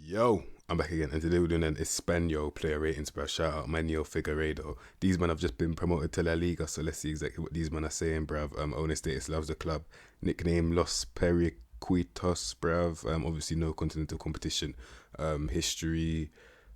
Yo, I'm back again, and today we're doing an Espanyol player ratings, bro. Shout out Manuel Figueiredo. These men have just been promoted to La Liga, so let's see exactly what these men are saying, bruv. Owner status loves the club. Nickname Los Periquitos, bruv. Obviously no continental competition. History.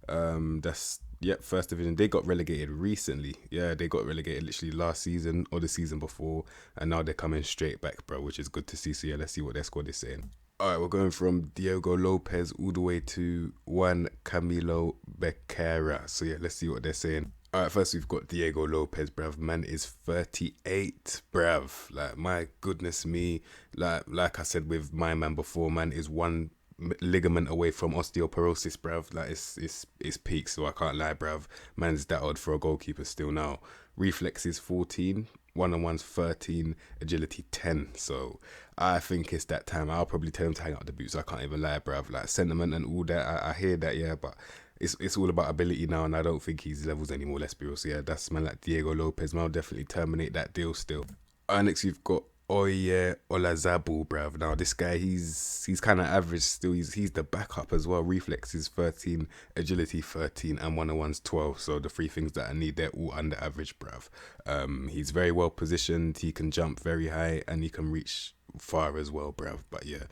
That's yep, first division. They got relegated recently. Yeah, they got relegated literally last season or the season before, and now they're coming straight back, bro, which is good to see. So yeah, let's see what their squad is saying. All right, we're going from Diego Lopez all the way to Juan Camilo Beckera. So yeah, let's see what they're saying. All right, first we've got Diego Lopez, bruv. Man is 38, bruv. Like, my goodness me. Like I said with my man before, man is one ligament away from osteoporosis, bruv. Like, it's peak, so I can't lie, bruv. Man's that odd for a goalkeeper still now. Reflexes 14, one-on-ones 13, agility 10. So I think it's that time. I'll probably tell him to hang out the boots. I can't even lie, bruv. Like, sentiment and all that, I hear that, yeah, but it's all about ability now, and I don't think he's levels anymore, let's be real. So yeah, that's man like Diego Lopez. Man, I'll definitely terminate that deal still. Next we've got Oye Olazabu, bruv. Now this guy, he's kind of average still. He's the backup as well. Reflexes 13, agility 13, and one-on-ones 12. So the three things that I need, they're all under average, bruv. He's very well positioned. He can jump very high, and he can reach far as well, bruv. But yeah,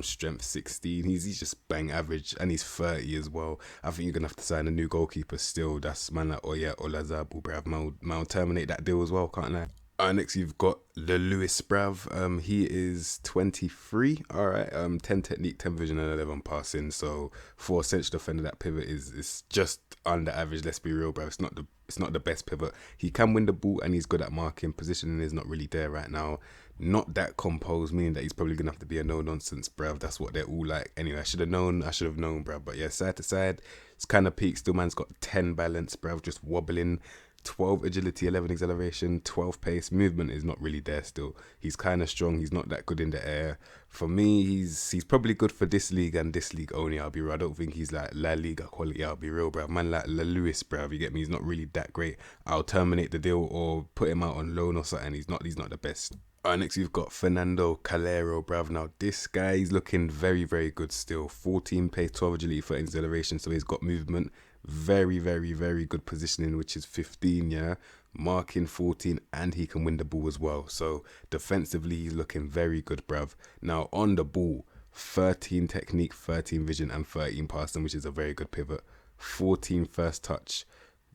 strength 16. He's just bang average, and he's 30 as well. I think you're gonna have to sign a new goalkeeper still. That's man like Oye Olazabu, bruv. Man will terminate that deal as well, can't I? Next you've got the Lewis, bruv. He is 23. All right. 10 technique, 10 vision, and 11 passing. So for a central defender, that pivot is just under average. Let's be real, bruv. It's not the best pivot. He can win the ball, and he's good at marking. Positioning is not really there right now. Not that composed, meaning that he's probably gonna have to be a no nonsense, bruv. That's what they're all like. Anyway, I should have known, bruv. But yeah, side to side, it's kind of peak. Still, man's got 10 balance, bruv. Just wobbling. 12 agility, 11 acceleration, 12 pace. Movement is not really there still. He's kind of strong. He's not that good in the air. For me, he's probably good for this league and this league only, I'll be real. I don't think he's like La Liga quality, I'll be real, bruv. Man like La Lewis, bruv, you get me? He's not really that great. I'll terminate the deal or put him out on loan or something. He's not the best. Next we've got Fernando Calero, bruv. Now this guy, he's looking very, very good still. 14 pace, 12 agility, 13 acceleration, so he's got movement. Very, very, very good positioning, which is 15, yeah. Marking 14, and he can win the ball as well. So defensively, he's looking very good, bruv. Now on the ball, 13 technique, 13 vision, and 13 passing, which is a very good pivot. 14 first touch.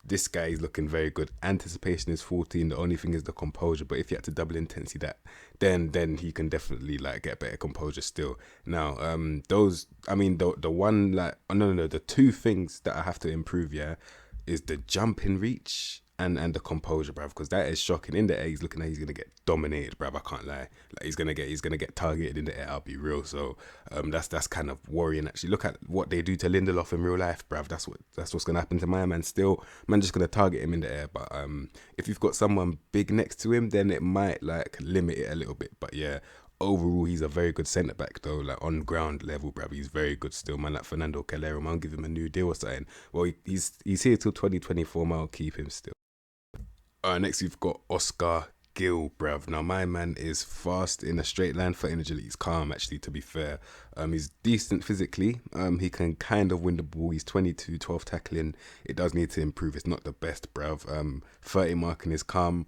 This guy is looking very good. Anticipation is 14. The only thing is the composure. But if you had to double intensity that, then he can definitely like get better composure still. Now, the one like no, the two things that I have to improve, yeah, is the jumping reach and the composure, bruv, because that is shocking. In the air, he's looking like he's gonna get dominated, bruv. I can't lie. Like he's gonna get targeted in the air. I'll be real. So that's kind of worrying. Actually, look at what they do to Lindelof in real life, bruv. That's what's gonna happen to my man. Still, man, just gonna target him in the air. But if you've got someone big next to him, then it might like limit it a little bit. But yeah. Overall, he's a very good centre back though. Like on ground level, bruv, he's very good still. Man, like Fernando Calero, man, I'll give him a new deal or something. Well, he's here till 2024. Man, I'll keep him still. Next we've got Oscar Gill, bruv. Now my man is fast in a straight line for energy. He's calm actually, to be fair. He's decent physically. He can kind of win the ball. He's 22, 12 tackling. It does need to improve. It's not the best, bruv. 30 marking is calm,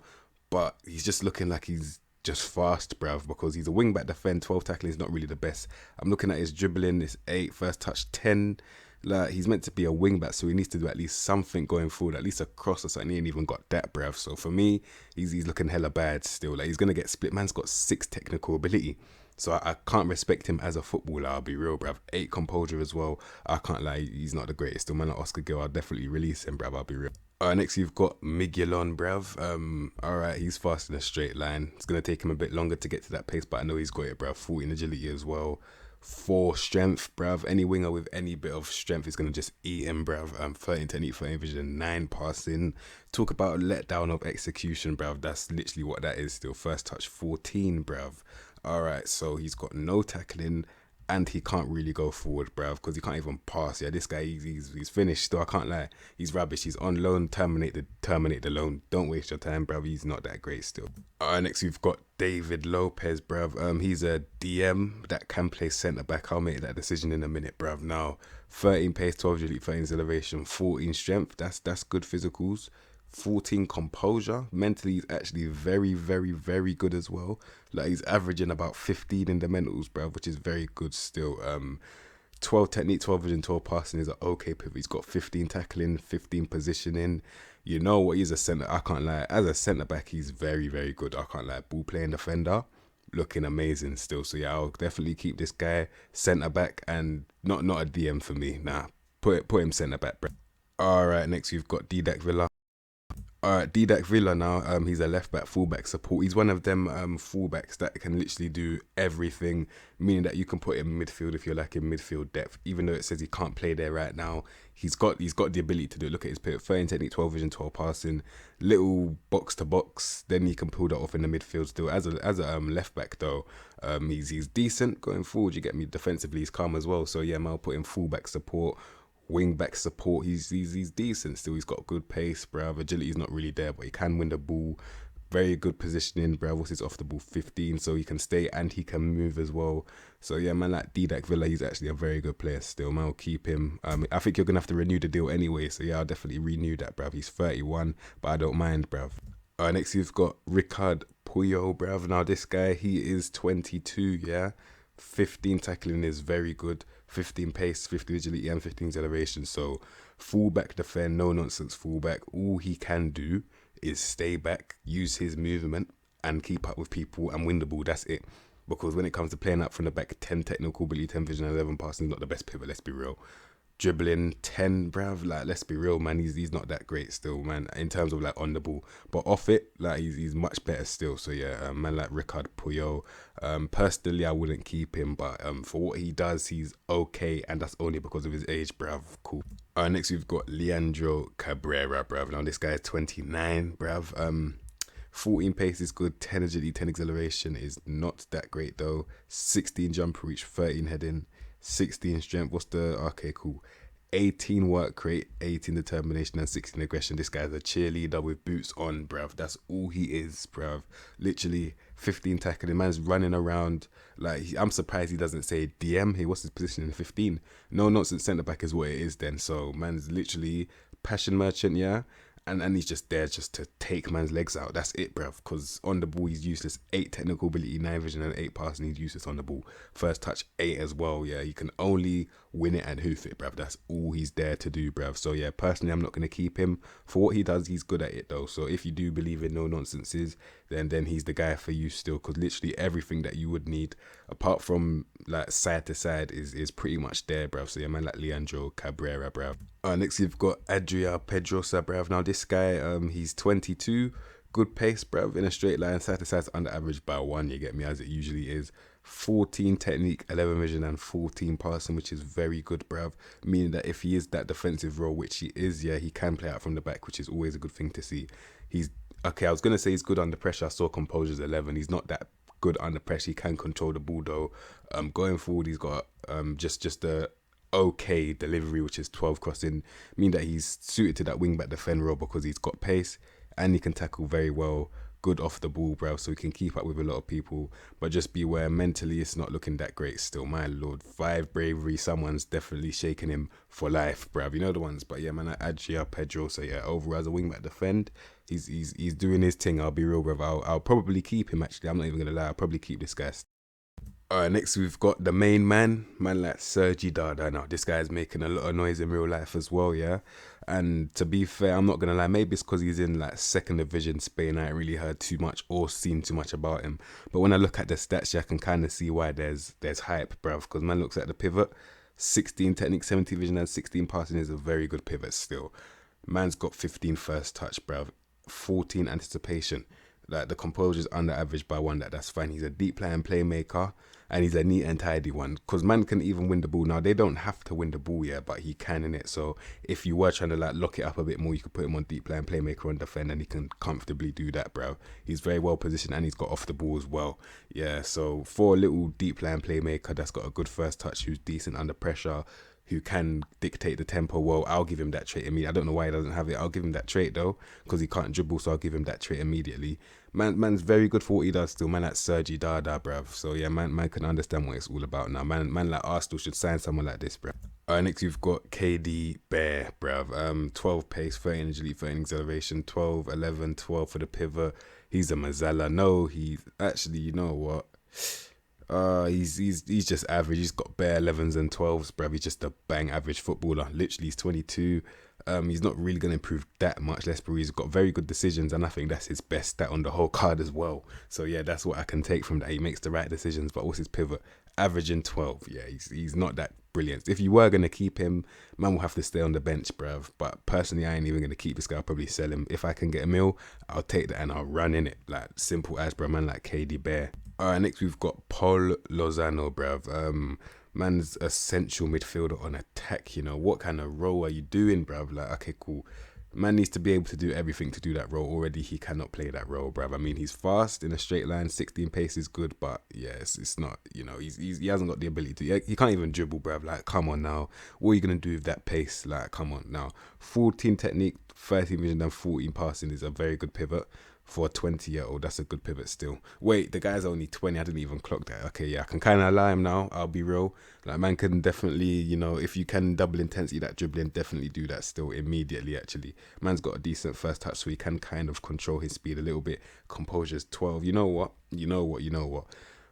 but he's just looking like he's just fast, bruv, because he's a wing back defend. 12 tackling is not really the best. I'm looking at his dribbling. It's 8, first touch 10. Like, he's meant to be a wing back, so he needs to do at least something going forward, at least a cross or something. He ain't even got that, bruv. So for me, he's looking hella bad still. Like, he's gonna get split. Man's got 6 technical ability, so I can't respect him as a footballer. I'll be real, bruv. 8 composure as well. I can't lie, he's not the greatest. Still, man, like Oscar Gill, I'll definitely release him, bruv. I'll be real. Next you've got Miguelon, bruv. Alright, he's fast in a straight line. It's gonna take him a bit longer to get to that pace, but I know he's got it, bruv. 14 agility as well. 4 strength, bruv. Any winger with any bit of strength is gonna just eat him, bruv. 13 technique, 13 vision, 9 passing. Talk about a letdown of execution, bruv. That's literally what that is still. First touch 14, bruv. Alright, so he's got no tackling and he can't really go forward, bruv, because he can't even pass. Yeah, this guy, he's finished still. I can't lie. He's rubbish. He's on loan. Terminate the loan. Don't waste your time, bruv. He's not that great still. Next we've got David Lopez, bruv. He's a DM that can play centre back. I'll make that decision in a minute, bruv. Now, 13 pace, 12 agility, 13 acceleration, 14 strength. That's good physicals. 14 composure. Mentally, he's actually very, very, very good as well. Like, he's averaging about 15 in the mentals, bruv, which is very good still. 12 technique, 12 vision, 12 passing is an okay pivot. He's got 15 tackling, 15 positioning. You know what? He's a centre. I can't lie. As a centre back, he's very, very good. I can't lie. Ball playing defender, looking amazing still. So yeah, I'll definitely keep this guy centre back and not a DM for me. Nah, put him centre back, bro. All right, next we've got Didac Villa. Alright, Didac Villa now, he's a left back, full back support. He's one of them fullbacks that can literally do everything, meaning that you can put him midfield if you're like in midfield depth. Even though it says he can't play there right now, he's got the ability to do it. Look at his pivot, 13 technique, 12 vision, 12 passing, little box to box. Then he can pull that off in the midfield still. As a left back though, he's decent going forward. You get me, defensively he's calm as well. So yeah, I'll put him full back support. Wing back support, he's decent still. He's got good pace, bruv. Agility's not really there, but he can win the ball. Very good positioning, bruv. What's his off the ball? 15, so he can stay and he can move as well. So yeah, man, like Didac Villa, he's actually a very good player still. Man, I'll keep him. I think you're gonna have to renew the deal anyway, so yeah, I'll definitely renew that, bruv. He's 31, but I don't mind, bruv. Next you've got Ricard Puyo, bruv. Now this guy, he is 22, yeah. 15 tackling is very good. 15 pace, 15 agility, and 15 acceleration. So fullback defend, no nonsense fullback. All he can do is stay back, use his movement, and keep up with people and win the ball. That's it. Because when it comes to playing up from the back, 10 technical ability, 10 vision, 11 passing is not the best pivot. Let's be real. Dribbling 10, bruv, like, let's be real, man, he's not that great still, man, in terms of like on the ball, but off it, like, he's much better still. So yeah, man, like Ricard Puyo, personally I wouldn't keep him, but for what he does, he's okay, and that's only because of his age, bruv. Cool. Next we've got Leandro Cabrera, bruv. Now this guy is 29, bruv. 14 pace is good, 10 agility, 10 acceleration is not that great though. 16 jump reach, 13 heading, 16 strength. What's the okay, cool. 18 work rate, 18 determination, and 16 aggression. This guy's a cheerleader with boots on, bruv. That's all he is, bruv. Literally 15 tackling. Man's running around. Like, I'm surprised he doesn't say DM. Hey, what's his position in 15? No nonsense centre back is what it is then. So man's literally passion merchant, yeah. And he's just there just to take man's legs out. That's it, bruv. Because on the ball, he's useless. 8 technical ability, 9 vision, and 8 passing. He's useless on the ball. First touch, 8 as well. Yeah, he can only win it and hoof it, bruv. That's all he's there to do, bruv. So yeah, personally, I'm not going to keep him. For what he does, he's good at it, though. So if you do believe in no nonsenses, then he's the guy for you still. Because literally everything that you would need, apart from like side to side, is pretty much there, bruv. So yeah, man, like Leandro Cabrera, bruv. Next you've got Adria Pedrosa, bruv. Now this guy, he's 22, good pace, bruv, in a straight line, side to side, under average by 1, you get me, as it usually is. 14 technique, 11 vision, and 14 passing, which is very good, bruv. Meaning that if he is that defensive role, which he is, yeah, he can play out from the back, which is always a good thing to see. He's okay. I was gonna say he's good under pressure. I saw composure's 11. He's not that good under pressure. He can control the ball though. Going forward, he's got just a okay delivery, which is 12 crossing, mean that he's suited to that wing back defend role because he's got pace and he can tackle very well. Good off the ball, bro, so he can keep up with a lot of people, but just beware, mentally it's not looking that great still. My lord, 5 bravery, someone's definitely shaking him for life, bruv. You know the ones. But yeah, man, Adria Pedro. So yeah, overall as a wing back defend, he's doing his thing. I'll be real, bruv. I'll probably keep him. Actually, I'm not even gonna lie, I'll probably keep this guy. Next we've got the main man like Sergi Dada. Now this guy's making a lot of noise in real life as well, yeah. And to be fair, I'm not gonna lie, maybe it's because he's in like 2nd division Spain. I ain't really heard too much or seen too much about him. But when I look at the stats, yeah, I can kind of see why there's hype, bruv. Because man looks at the pivot, 16 technique, 17 vision, and 16 passing is a very good pivot still. Man's got 15 first touch, bruv, 14 anticipation. Like the composure's under average by one. That's fine. He's a deep playing playmaker, and he's a neat and tidy one. Because man can even win the ball. Now they don't have to win the ball, yeah, but he can in it. So if you were trying to like lock it up a bit more, you could put him on deep playing playmaker on defend, and he can comfortably do that, bro. He's very well positioned, and he's got off the ball as well. Yeah. So for a little deep playing playmaker that's got a good first touch, who's decent under pressure, who can dictate the tempo well, I'll give him that trait immediately. I don't know why he doesn't have it. I'll give him that trait though, because he can't dribble, so I'll give him that trait immediately. Man's very good for what he does still. Man like Sergi Dada, bruv. So yeah, man can understand what it's all about now. Man like Arsenal should sign someone like this, bruv. Next we've got KD Bear, bruv. 12 pace, 13 agility, 13 acceleration, 12, 11, 12 for the pivot. He's a Mazzella. No, he's actually, you know what? He's just average. He's got bare 11s and 12s, bruv. He's just a bang average footballer. Literally, he's 22. He's not really going to improve that much. He's got very good decisions, and I think that's his best stat on the whole card as well. So yeah, that's what I can take from that. He makes the right decisions, but what's his pivot? Averaging 12. Yeah, he's not that brilliant. If you were going to keep him, man will have to stay on the bench, bruv. But personally, I ain't even going to keep this guy. I'll probably sell him. If I can get a meal, I'll take that and I'll run in it. Like, simple as, bruv. Man like KD Bear. Next we've got Paul Lozano, bruv. Man's a central midfielder on attack, you know. What kind of role are you doing, bruv? Like, okay, cool. Man needs to be able to do everything to do that role. Already, he cannot play that role, bruv. I mean, he's fast in a straight line. 16 pace is good, but yeah, it's not, you know, he hasn't got the ability to. He can't even dribble, bruv. Like, come on now. What are you going to do with that pace? Like, come on now. 14 technique, 13 vision, and 14 passing is a very good pivot. For a 20-year-old, that's a good pivot still. Wait, the guy's only 20. I didn't even clock that. Okay, yeah, I can kind of allow him now. I'll be real. Like, man can definitely, you know, if you can double intensity that dribbling, definitely do that still immediately, actually. Man's got a decent first touch, so he can kind of control his speed a little bit. Composure's 12. You know what?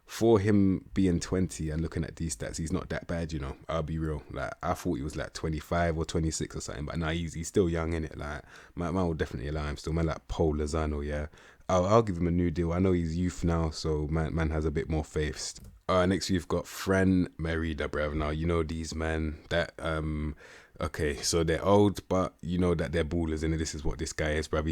For him being 20 and looking at these stats, he's not that bad, you know. I'll be real. Like, I thought he was like 25 or 26 or something, but now he's still young, innit? Like, man will definitely allow him still. Man like Paul Lozano, yeah. I'll give him a new deal. I know he's youth now, so man has a bit more faith. Next we've got Fran Merida, bruv. Now, you know these men that okay, so they're old, but you know that they're ballers, and this is what this guy is, bruv.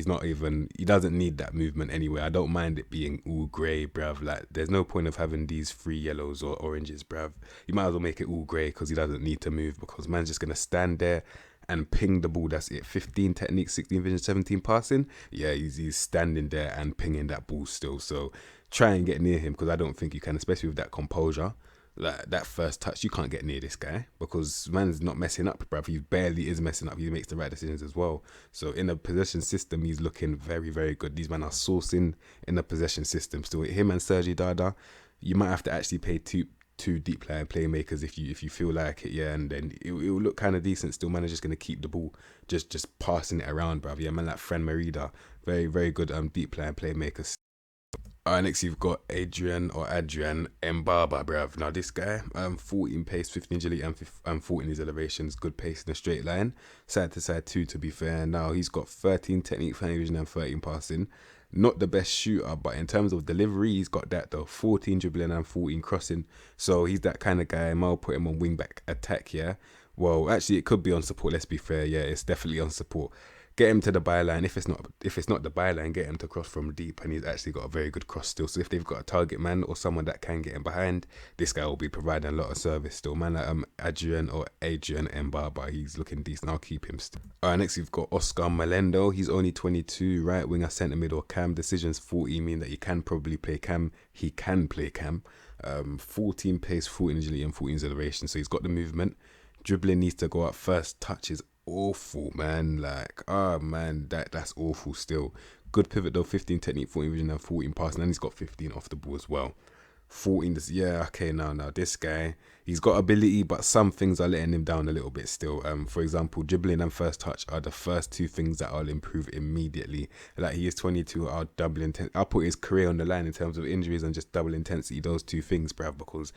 He doesn't need that movement anyway. I don't mind it being all grey, bruv. Like, there's no point of having these 3 yellows or oranges, bruv. You might as well make it all grey, because he doesn't need to move, because man's just going to stand there and ping the ball. That's it. 15 technique, 16 vision, 17 passing. Yeah, he's standing there and pinging that ball still. So try and get near him, because I don't think you can, especially with that composure. Like, that first touch, you can't get near this guy, because man's not messing up, bruv. He barely is messing up. He makes the right decisions as well. So in a possession system, he's looking very, very good. These men are sourcing in a possession system still. Him and Sergi Dada, you might have to actually pay two deep playing playmakers if you feel like it, yeah, and then it will look kind of decent still. Man is just going to keep the ball, just passing it around, bruv. Yeah, man like Fran Merida, very, very good deep playing playmakers. Next you've got Adrian Mbaba, bruv. Now this guy, 14 pace, 15 agility, and 14 his elevations, good pace in a straight line, side to side too, to be fair. Now he's got 13 technique, 13 vision, and 13 passing. Not the best shooter, but in terms of delivery, he's got that though. 14 dribbling and 14 crossing. So he's that kind of guy. I'll put him on wing back attack, yeah. Well, actually, it could be on support. Let's be fair, yeah. It's definitely on support. Get him to the byline. If it's not the byline, get him to cross from deep, and he's actually got a very good cross still. So if they've got a target man or someone that can get him behind, this guy will be providing a lot of service still. Man like Adrian Mbaba, he's looking decent. I'll keep him still. Next we've got Oscar Malendo. He's only 22, right winger, centre mid or cam. Decisions 40 mean that he can probably play cam. He can play cam. 14 pace, 14 agility, and 14 acceleration. So he's got the movement. Dribbling needs to go up. First touch is awful, man. Like, man, that's awful still. Good pivot though. 15 technique, 14 vision, and 14 passing, and he's got 15 off the ball as well. 14, yeah, okay, now this guy, he's got ability, but some things are letting him down a little bit still. For example, dribbling and first touch are the first two things that I'll improve immediately. Like, he is 22, I'll put his career on the line in terms of injuries and just double intensity, those two things, bruv, because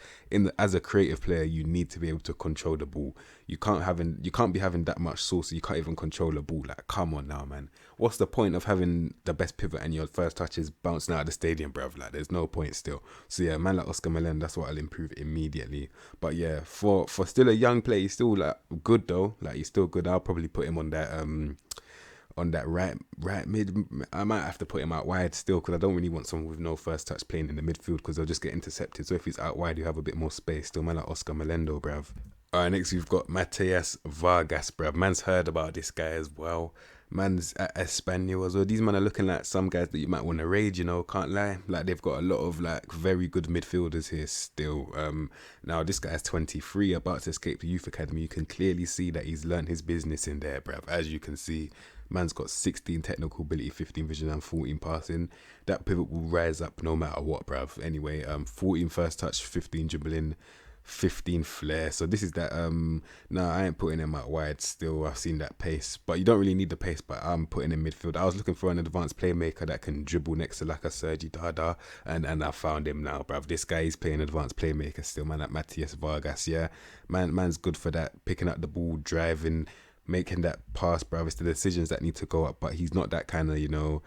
as a creative player, you need to be able to control the ball. You can't be having that much sauce, so you can't even control the ball. Like, come on now, man. What's the point of having the best pivot and your first touch is bouncing out of the stadium, bruv? Like, there's no point still. So yeah, man like Oscar Malendo, that's what I'll improve immediately. But yeah, for still a young player, he's still like good though. Like, he's still good. I'll probably put him on that on that right mid. I might have to put him out wide still because I don't really want someone with no first touch playing in the midfield because they'll just get intercepted. So if he's out wide, you have a bit more space. Still, man, like Oscar Malendo, bruv. Alright, next we've got Matthias Vargas, bruv. Man's heard about this guy as well. Man's at Espanyol as well. These men are looking like some guys that you might want to raid, you know, can't lie. Like they've got a lot of like very good midfielders here still. Now this guy's 23, about to escape the youth academy. You can clearly see that he's learned his business in there, bruv. As you can see, man's got 16 technical ability, 15 vision and 14 passing. That pivot will rise up no matter what, bruv. Anyway, 14 first touch, 15 dribbling, 15 flair. So this is that no, I ain't putting him out wide still. I've seen that pace, but you don't really need the pace, but I'm putting him midfield. I was looking for an advanced playmaker that can dribble next to like a Sergi Dada, and I found him now, bruv. This guy is playing advanced playmaker still, man. Like Matthias Vargas, yeah, man's good for that, picking up the ball, driving, making that pass, bruv. It's the decisions that need to go up, but he's not that kind of, you know,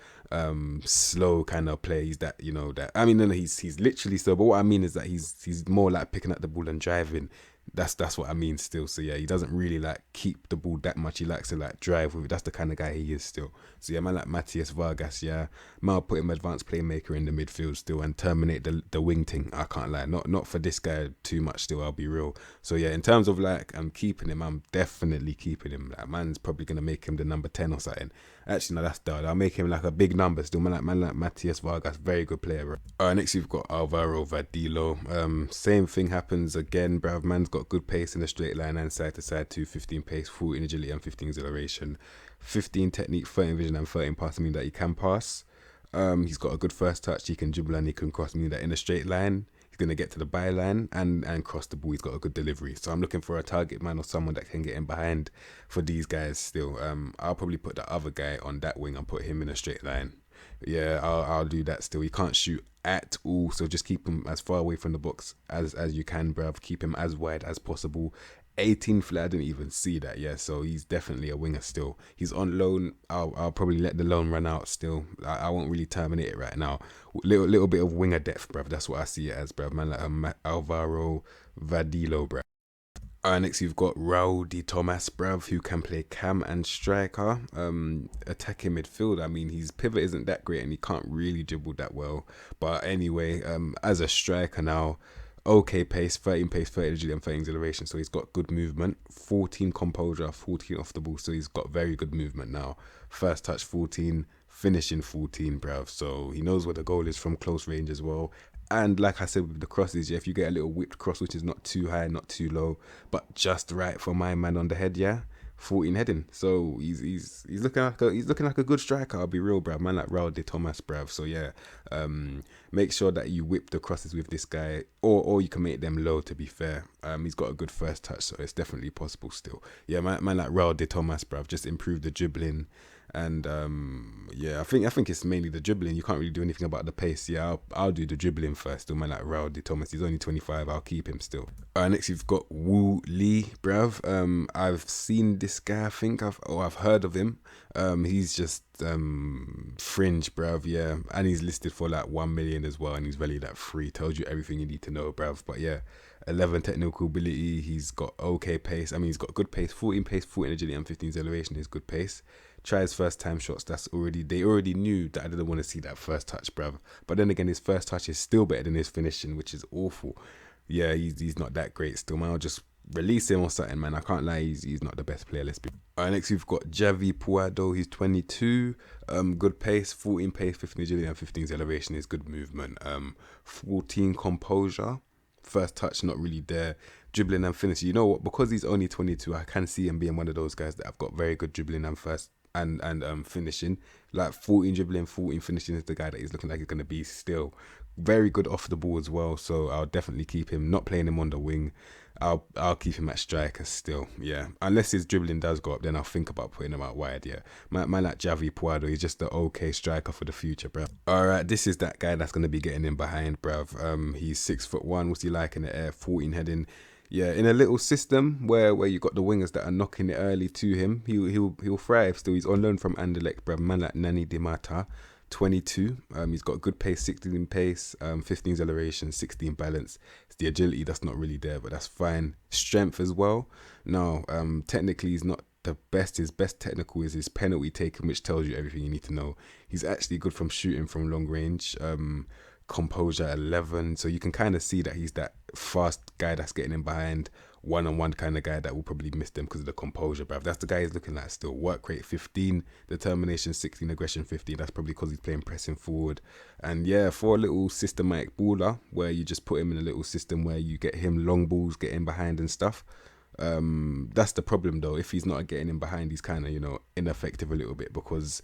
slow kind of player. He's that, you know, that, I mean, no, he's literally slow, but what I mean is that he's more like picking up the ball and driving. That's what I mean still. So yeah, he doesn't really like keep the ball that much. He likes to like drive with it. That's the kind of guy he is still. So yeah, man, like Matthias Vargas, yeah, man, I'll put him advanced playmaker in the midfield still and terminate the wing thing. I can't lie, not for this guy too much still, I'll be real. So yeah, in terms of like I'm keeping him, I'm definitely keeping him. Like man's probably gonna make him the number 10 or something. Actually, no, that's done. I'll make him like a big number still. Man like Matthias Vargas, very good player, bro. Alright, next we've got Alvaro Vadillo. Same thing happens again, bruv. Man's got good pace in a straight line and side to side too. 15 pace, 14 agility and 15 acceleration. 15 technique, 13 vision and 13 pass, meaning that he can pass. He's got a good first touch. He can dribble and he can cross, meaning that in a straight line, he's going to get to the byline and cross the ball. He's got a good delivery. So I'm looking for a target man or someone that can get in behind for these guys still. I'll probably put the other guy on that wing and put him in a straight line. Yeah, I'll do that still. He can't shoot at all, so just keep him as far away from the box as you can, bruv. Keep him as wide as possible. 18 flair, I didn't even see that. Yeah, so he's definitely a winger still. He's on loan. I'll probably let the loan run out still. I won't really terminate it right now. Little bit of winger depth, bruv. That's what I see it as, bruv. Man, like Alvaro Vadillo, bruv. Next you've got Raul de Tomas, bruv, who can play cam and striker, attacking midfield. I mean, his pivot isn't that great and he can't really dribble that well. But anyway, as a striker now, okay pace, 13 pace, 30 agility and 30 acceleration. So he's got good movement, 14 composure, 14 off the ball. So he's got very good movement now. First touch 14, finishing 14, bruv. So he knows where the goal is from close range as well. And like I said with the crosses, yeah, if you get a little whipped cross, which is not too high, not too low, but just right for my man on the head, yeah, 14 heading. So he's looking like a good striker. I'll be real, bruv. Man like Raul de Tomas, bruv. So yeah, make sure that you whip the crosses with this guy, or you can make them low. To be fair, he's got a good first touch, so it's definitely possible still. Yeah, man like Raul de Tomas, bruv. Just improve the dribbling. And yeah, I think it's mainly the dribbling. You can't really do anything about the pace. Yeah, I'll do the dribbling first. Still, man like Raul de Tomas. He's only 25. I'll keep him still. Next you've got Wu Lee, bruv. I've seen this guy. I think I've heard of him. He's just fringe, bruv. Yeah, and he's listed for like 1 million as well, and he's valued at 3. Tells you everything you need to know, bruv. But yeah, 11 technical ability. He's got okay pace. I mean, he's got good pace. 14 pace, 14 agility, and 15 acceleration is good pace. Try his first time shots. They already knew that I didn't want to see that first touch, bruv. But then again, his first touch is still better than his finishing, which is awful. Yeah, he's not that great still, man. I'll just release him or something, man. I can't lie, he's not the best player. Let's be. Next we've got Javi Puado. He's 22. Good pace, 14 pace, 15 agility, and 15 acceleration is good movement. 14 composure. First touch not really there. Dribbling and finishing. You know what? Because he's only 22, I can see him being one of those guys that have got very good dribbling and first and finishing. Like 14 dribbling, 14 finishing is the guy that he's looking like he's going to be still. Very good off the ball as well, so I'll definitely keep him. Not playing him on the wing. I'll keep him at striker still, yeah. Unless his dribbling does go up, then I'll think about putting him out wide, yeah. Man like Javi Puado, he's just the okay striker for the future, bruv. Alright, this is that guy that's going to be getting in behind, bruv. He's 6'1", what's he like in the air, 14 heading. Yeah, in a little system where you got the wingers that are knocking it early to him, he'll thrive still. He's on loan from Anderlecht, bruv. Man like Nani Di Mata, 22. He's got good pace, 16 pace, 15 acceleration, 16 balance. It's the agility that's not really there, but that's fine. Strength as well. No, technically he's not the best, his best technical is his penalty taking, which tells you everything you need to know. He's actually good from shooting from long range. Composure 11, so you can kind of see that he's that fast guy that's getting in behind one-on-one kind of guy that will probably miss them because of the composure, bruv. That's the guy he's looking like still. Work rate 15, determination 16, aggression 15. That's probably because he's playing pressing forward. And yeah, for a little systematic baller where you just put him in a little system where you get him long balls, get in behind and stuff. That's the problem though. If he's not getting in behind, he's kind of, ineffective a little bit because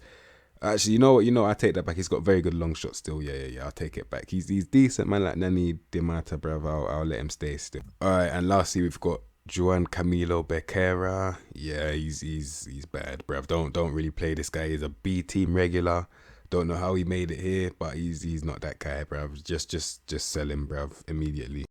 actually, you know what? I take that back. He's got very good long shots still. Yeah. I'll take it back. He's decent, man. Like Nani Dimata, bruv. I'll let him stay still. All right, and lastly, we've got Joanne, Camilo, Beckera. Yeah, he's bad, bruv. Don't really play this guy. He's a B team regular. Don't know how he made it here, but he's not that guy, bruv. Just sell him, bruv, immediately.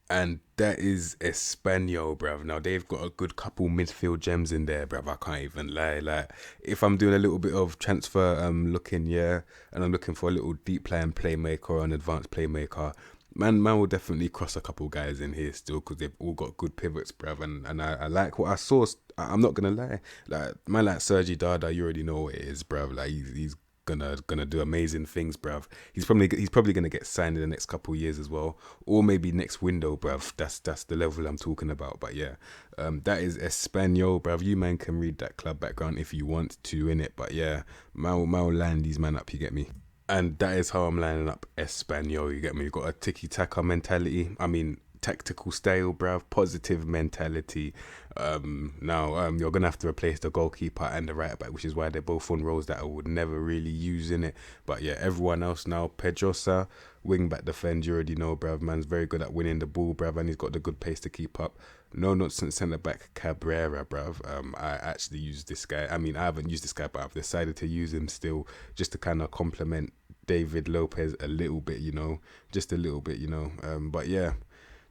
And that is Espanyol, bruv. Now, they've got a good couple midfield gems in there, bruv. I can't even lie. Like, if I'm doing a little bit of transfer looking, yeah, and I'm looking for a little deep playing playmaker or an advanced playmaker, man will definitely cross a couple guys in here still because they've all got good pivots, bruv. And I like what I saw. I'm not going to lie. Like, man like Sergi Dada, you already know what it is, bruv. Like, he's gonna do amazing things, bruv. He's probably gonna get signed in the next couple of years as well, or maybe next window, bruv. That's the level I'm talking about. But yeah, that is Espanyol, bruv. You man can read that club background if you want to in it. But yeah, Mal line these man up. You get me. And that is how I'm lining up Espanyol. You get me. You've got a tiki taka mentality. I mean, tactical style, bruv, positive mentality. Now you're gonna have to replace the goalkeeper and the right back, which is why they're both on roles that I would never really use in it. But yeah, everyone else now, Pedrosa, wing back defend, you already know, bruv. Man's very good at winning the ball, bruv, and he's got the good pace to keep up. No nonsense centre back Cabrera, bruv. I actually use this guy. I mean, I haven't used this guy, but I've decided to use him still just to kind of complement David Lopez a little bit, just a little bit, But yeah.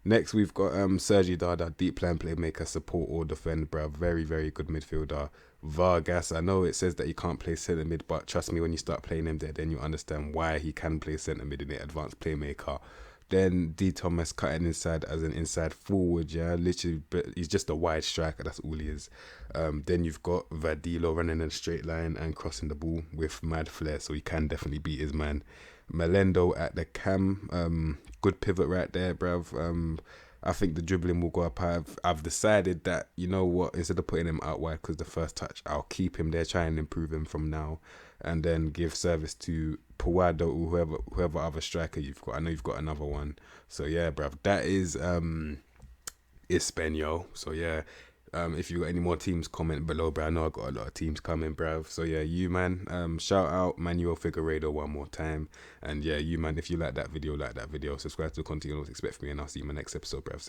Next, we've got Sergi Dada, deep plan playmaker, support or defend, bruv. Very, very good midfielder. Vargas, I know it says that he can't play centre mid, but trust me, when you start playing him there, then you understand why he can play centre mid in the advanced playmaker. Then D Thomas cutting inside as an inside forward, yeah, literally, but he's just a wide striker. That's all he is. Then you've got Vadilo running in a straight line and crossing the ball with mad flair, so he can definitely beat his man. Malendo at the cam, good pivot right there, bruv. I think the dribbling will go up. I've decided that, you know what, instead of putting him out wide because the first touch, I'll keep him there, try and improve him from now, and then give service to Puyo or whoever other striker you've got. I know you've got another one. So yeah, bruv, that is Espanyol. So yeah. If you got any more teams, comment below, bro. I know I got a lot of teams coming, bruv. So yeah, you man, shout out Manuel Figueiredo one more time. And yeah, you man, if you like that video, subscribe to the content you always expect from me, and I'll see you in my next episode, bruv.